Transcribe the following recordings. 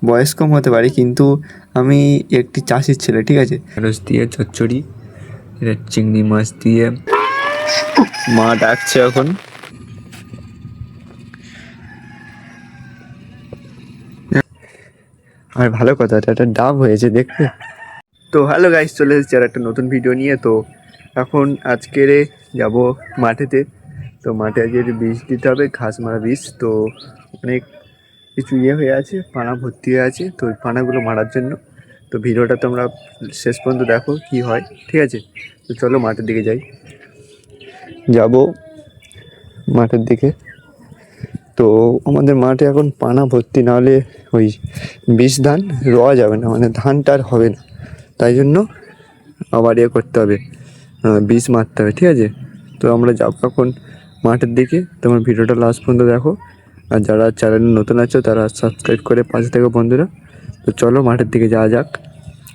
বয়স কম হতে পারে, কিন্তু আমি একটি চাষির ছেলে, ঠিক আছে। ঢেঁড়স দিয়ে চচ্চড়ি, এটা চিংড়ি মাছ দিয়ে। মা ডাকছে এখন। আর ভালো কথা, এটা ডাব হয়েছে দেখতে। তো হ্যালো গাইস, চলে এসেছি আর একটা নতুন ভিডিও নিয়ে। তো এখন আজকের যাব মাঠেতে। তো মাঠে আজকে বীজ দিতে হবে, ঘাস মারা বীজ। তো অনেক কিছু হয়ে আছে, পানা ভর্তি হয়ে আছে, তো ওই পানাগুলো মারার জন্য। তো ভিডিওটা তোমরা শেষ পর্যন্ত দেখো কি হয়, ঠিক আছে। তো চলো মাঠের দিকে যাব মাঠের দিকে। তো আমাদের মাঠে এখন পানা ভর্তি, নাহলে ওই বীজ ধান রোয়া যাবে না, মানে ধানটা আর হবে না। তাই জন্য আবার করতে হবে, বীজ মারতে হবে, ঠিক আছে। তো আমরা যাবো এখন মাঠের দিকে। তোমার ভিডিওটা লাস্ট পর্যন্ত দেখো, আর যারা চ্যানেলে নতুন আছো তারা সাবস্ক্রাইব করে পাশে থেকো বন্ধুরা। তো চলো মাঠের দিকে যাওয়া যাক,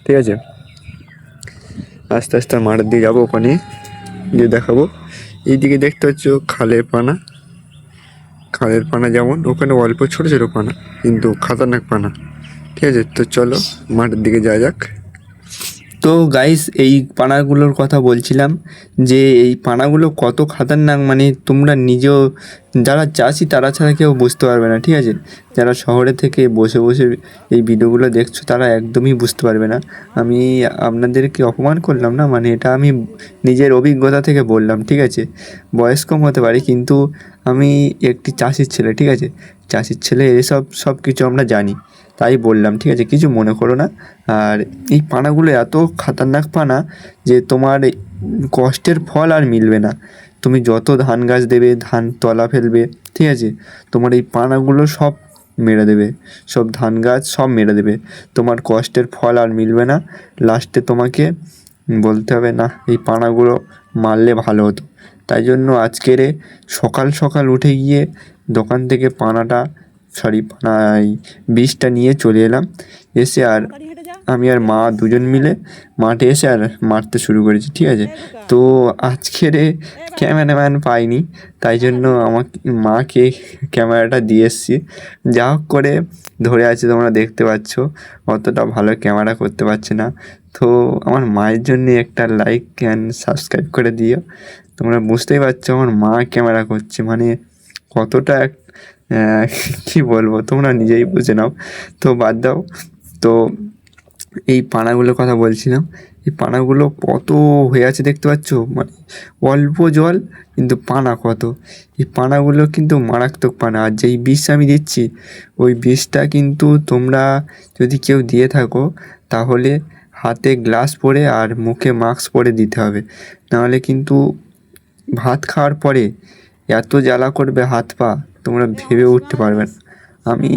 ঠিক আছে। আস্তে আস্তে মাঠের দিকে যাবো, ওখানে গিয়ে দেখাবো। এইদিকে দেখতে পাচ্ছ খালের পানা, যেমন ওখানে অল্প ছোটো ছোটো পানা, কিন্তু খতরনাক পানা, ঠিক আছে। তো চলো মাঠের দিকে যাওয়া যাক। তো গাইস, এই পানাগুলোর কথা বলছিলাম যে এই পানাগুলো কত খতরনাক, মানে তোমরা নিজেও যারা চাষি তারা ছাড়া কেউ বুঝতে পারবে না, ঠিক আছে। যারা শহরে থেকে বসে বসে এই ভিডিওগুলো দেখছো তারা একদমই বুঝতে পারবে না। আমি আপনাদেরকে অপমান করলাম না, মানে এটা আমি নিজের অভিজ্ঞতা থেকে বললাম, ঠিক আছে। বয়স কম হতে পারে, কিন্তু আমি একটি চাষির ছেলে, ঠিক আছে। চাষির ছেলে সব কিছু আমরা জানি, তাই বললাম, ঠিক আছে। কিছু মনে করো না। আর এই পানাগুলো এত খতরনাক পানা যে তোমার কষ্টের ফল আর মিলবে না। তুমি যত ধান গাছ দেবে, ধান তলা ফেলবে, ঠিক আছে, তোমার এই পানাগুলো সব মেরে দেবে, সব ধান গাছ সব মেরে দেবে। তোমার কষ্টের ফল আর মিলবে না। লাস্টে তোমাকে বলতে হবে, না এই পানাগুলো মারলে ভালো হতো। তাই জন্য আজকের সকাল সকাল উঠে গিয়ে দোকান থেকে বীজটা নিয়ে চলে এলাম। এসে আর আমি আর মা দুজন মিলে মাঠে এসে আর মারতে শুরু করেছি, ঠিক আছে। তো আজকের ক্যামেরাম্যান পাইনি, তাই জন্য মাকে ক্যামেরাটা দিয়ে এসেছি। যা হোক করে ধরে আছে, তোমরা দেখতে পাচ্ছ। অতটা ভালো ক্যামেরা করতে পারছি না, তো আমার মায়ের জন্য একটা লাইক অ্যান্ড সাবস্ক্রাইব করে দিও। তোমরা বুঝতেই পারছো আমার মা ক্যামেরা করছে, মানে কতটা কী বলবো, তোমরা নিজেই বুঝে নাও। তো বাদ দাও। তো এই পানাগুলোর কথা বলছিলাম। এই পানাগুলো কত হয়ে আছে দেখতে পাচ্ছ, মানে অল্প জল কিন্তু পানা কত। এই পানাগুলো কিন্তু মারাত্মক পানা। আর যেই বিষ আমি দিচ্ছি, ওই বিষটা কিন্তু তোমরা যদি কেউ দিয়ে থাকো তাহলে হাতে গ্লাভস পরে আর মুখে মাস্ক পরে দিতে হবে, নাহলে কিন্তু ভাত খাওয়ার পরে এত জ্বালা করবে হাত পা, তোমরা ভেবে উঠতে পারবে না। আমি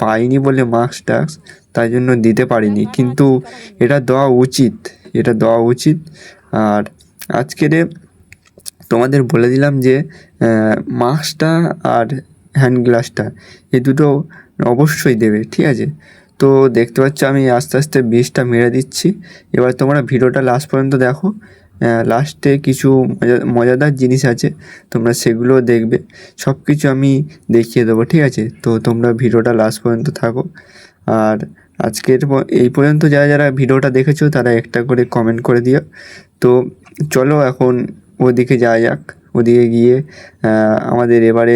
পাইনি বলে মাস্ক টাস্ক, তাই জন্য দিতে পারিনি, কিন্তু এটা দেওয়া উচিত। আর আজকের তোমাদের বলে দিলাম যে মাস্কটা আর হ্যান্ড গ্লাভসটা এই দুটো অবশ্যই দেবে, ঠিক আছে। তো দেখতে পাচ্ছ আমি আস্তে আস্তে বীজটা মেরে দিচ্ছি। এবার তোমরা ভিডিওটা লাস্ট পর্যন্ত দেখো। লাস্টে কিছু মজাদার জিনিস আছে, তোমরা সেগুলো দেখবে। সব কিছু আমি দেখিয়ে দেবো, ঠিক আছে। তো তোমরা ভিডিওটা লাস্ট পর্যন্ত থাকো। আর এই পর্যন্ত যারা যারা ভিডিওটা দেখেছো তারা একটা করে কমেন্ট করে দিও। তো চলো এখন ওদিকে যাওয়া যাক। ওদিকে গিয়ে আমাদের এবারে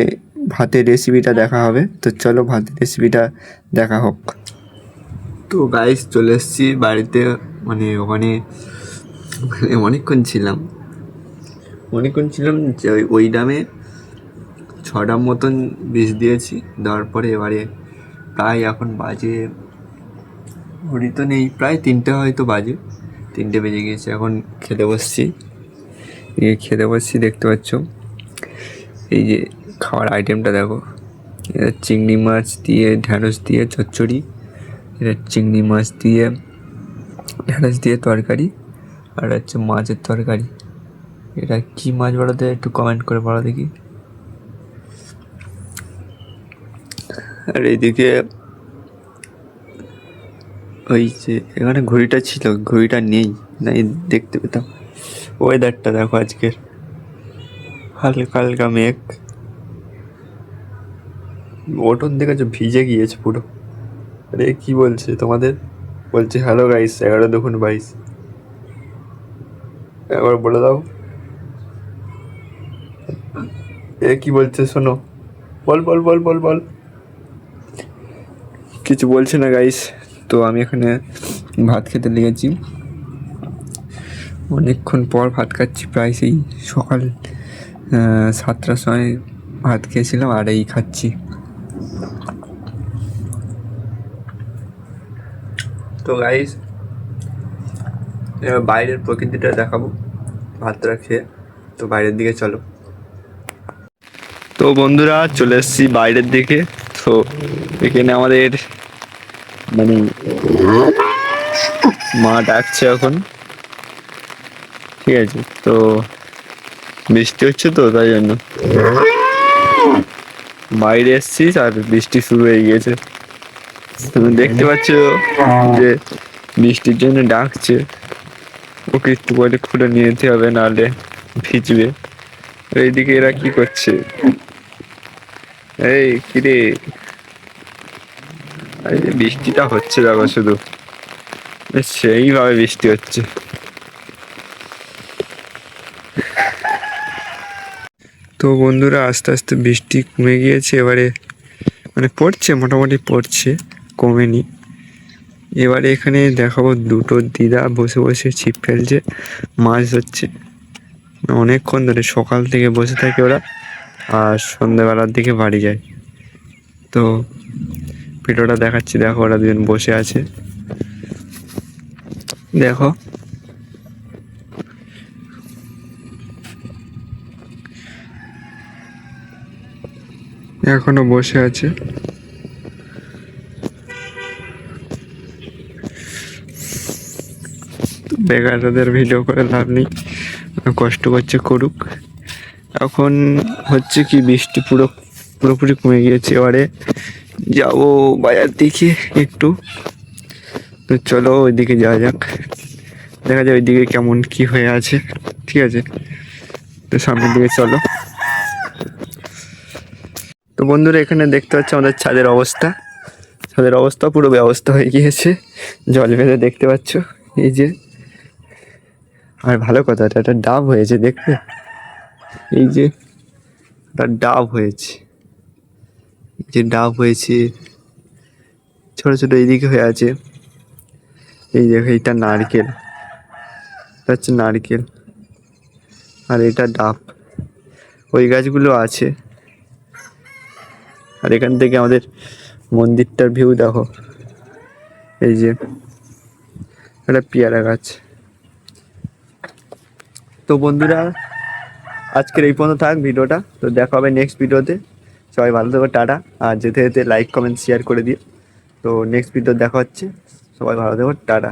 ভাতের রেসিপিটা দেখা হবে। তো চলো ভাতের রেসিপিটা দেখা হোক। তো গাইস, চলে এসেছি বাড়িতে, মানে ওখানে অনেকক্ষণ ছিলাম যে ওই ডামে 6টা মতন বীজ দিয়েছি। দেওয়ার পরে এবারে প্রায় এখন বাজে, ঘড়ি তো নেই, প্রায় 3টে হয়তো বাজে, 3টে বেজে গিয়েছে। এখন খেতে বসছি, দেখতে পাচ্ছ। এই যে খাওয়ার আইটেমটা দেখো, এটা চিংড়ি মাছ দিয়ে ঢ্যাঁড়স দিয়ে চচ্চড়ি, এটা চিংড়ি মাছ দিয়ে ঢ্যাঁড়স দিয়ে তরকারি, আর হচ্ছে মাছের তরকারি। এটা কি মাছ বলো তো, একটু কমেন্ট করে বলো দেখি। আর এইদিকে ওই যে এখানে ঘড়িটা ছিল, ঘড়িটা নেই, নাই দেখতে পেতাম। ওয়েদারটা দেখো আজকের, হালকা হালকা মেঘ, ওঠন দেখেছো ভিজে গিয়েছে পুরো। আরে কি বলছে তোমাদের? বলছে হ্যালো গাইস, 11 × 22। একবার বলে দাও কি বলছে, শোনো। বল বল বল বল বল। কিছু বলছে না গাইস। তো আমি এখানে ভাত খেতে লেগেছি, অনেকক্ষণ পর ভাত খাচ্ছি, প্রায় সেই সকাল 7টার সময় ভাত খেয়েছিলাম আর এই খাচ্ছি। তো গাইস এবার বাইরের প্রকৃতিটা দেখাবো ভাতটা খেয়ে। তো বাইরের দিকে চলো। তো বন্ধুরা চলে এসেছি বাইরের দিকে। তো এখানে আমাদের মানে মা ডাকছে এখন, ঠিক আছে। তো বৃষ্টি হচ্ছে তো তাই জন্য বাইরে এসছিস আর বৃষ্টি শুরু হয়ে গিয়েছে। তুমি দেখতে পাচ্ছ যে বৃষ্টির জন্য ডাকছে। ওকে একটু পরে খুলে নিয়ে যেতে হবে, নাহলে ভিজবে। এইদিকে এরা কি করছে? এই কিরে, এই যে বৃষ্টিটা হচ্ছে দেখো, শুধু সেইভাবে বৃষ্টি হচ্ছে। তো বন্ধুরা আস্তে আস্তে বৃষ্টি কমে গিয়েছে, এবারে মানে পড়ছে, মোটামুটি পড়ছে, কমেনি। এবারে এখানে দেখাবো দুটো দিদা বসে বসে ছিপ ফেলছে, মাছ ধরছে। অনেকক্ষণ ধরে সকাল থেকে বসে থাকে ওরা, আর সন্ধ্যেবেলার দিকে বাড়ি যায়। তো ভিডিওটা দেখাচ্ছি, দেখো ওরা দুজন বসে আছে, দেখো। এখনো বসে আছে। বেকার ওদের ভিডিও করে লাভ নেই, কষ্ট করছে করুক। এখন হচ্ছে কি বৃষ্টি পুরোপুরি কমে গিয়েছে, এবারে যাবো বাজার দিকে একটু। তো চলো ওইদিকে যাওয়া যাক, দেখা যায় ওইদিকে কেমন কি হয়ে আছে, ঠিক আছে। তো সামনের দিকে চলো। তো বন্ধুরা এখানে দেখতে পাচ্ছ আমাদের ছাদের অবস্থা পুরো ব্যবস্থা হয়ে গিয়েছে, জল বেঁধে দেখতে পাচ্ছ এই যে। আর ভালো কথা, এটা একটা ডাব হয়েছে, দেখবে এই যে একটা ডাব হয়েছে, যে ডাব হয়েছে ছোট ছোট এইদিকে হয়ে আছে। এই দেখো এইটা নারকেল, এটা হচ্ছে নারকেল, আর এটা ডাব। ওই গাছগুলো আছে। আর এখান থেকে আমাদের মন্দিরটার ভিউ দেখো, এই যে একটা পেয়ারা গাছ। তো বন্ধুরা আজকের এই পর্যন্ত থাক ভিডিওটা। তো দেখা হবে নেক্সট ভিডিওতে। সবাই ভালো থেকো, টাটা। আর যেতে যেতে লাইক কমেন্ট শেয়ার করে দিও। তো নেক্সট ভিডিও দেখা হচ্ছে, সবাই ভালো থেকো, টাটা।